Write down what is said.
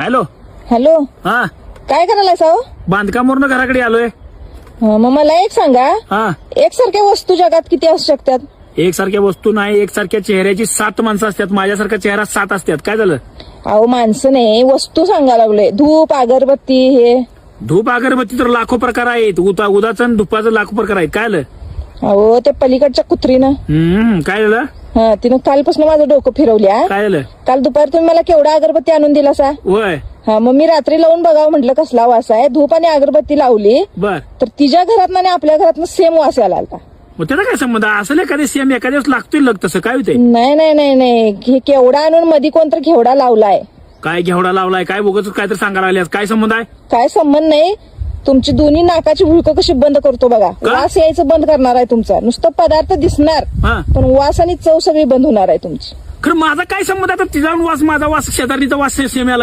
Hello. Hello, हा, काय करायला साव? बांधकामावरनं घराकडे आलोय. मग मला एक सांगा, हा, एकसारख्या वस्तू जगात किती असू शकतात? एकसारख्या वस्तू नाही, एकसारख्या चेहऱ्याची 7 माणसं असतात. माझ्यासारखा चेहरा 7 असतात. काय झालं? अहो माणसं नाही, वस्तू सांगा लागलोय. धूप, अगरबत्ती, हे. धूप अगरबत्ती तर लाखो प्रकार आहेत. उदाचं आणि धुपाचं लाखो प्रकार आहेत. काय झालं? अहो ते पलीकडच्या कुत्रीनं काय झालं? हा तिनं कालपासून माझं डोकं फिरवल्या. काय झालं? काल दुपारी तुम्ही मला केवढा अगरबत्ती आणून दिला सा? होय. हा, मग मी रात्री लावून बघावं म्हटलं कसला वास आहे. धूप आणि अगरबत्ती लावली बर, तर तिच्या घरात आणि आपल्या घरात सेम वास यायला आला. मग त्याचा काय संबंध? असं एखाद्या सेम एखाद्या वेळेस लागतोय लग तसं काय होतंय? नाही नाही नाही नाही, हे केवढा आणून मध्ये कोणतर घेवडा लावलाय. काय घेवडा लावलाय? काय बोगच काय तर सांगायला लागल्यास? काय संबंध आहे? काय संबंध नाही. तुमची दोन्ही नाकाची भुळकं कशी बंद करतो बघा. का? वास यायचं बंद करणार आहे तुमचा. नुसतं पदार्थ दिसणार हा, पण वास आणि चव सगळी बंद होणार आहे तुमची. खरं माझा काय संबंध? आता तिचा वास माझा वास शेजारीचा वास सेम याला.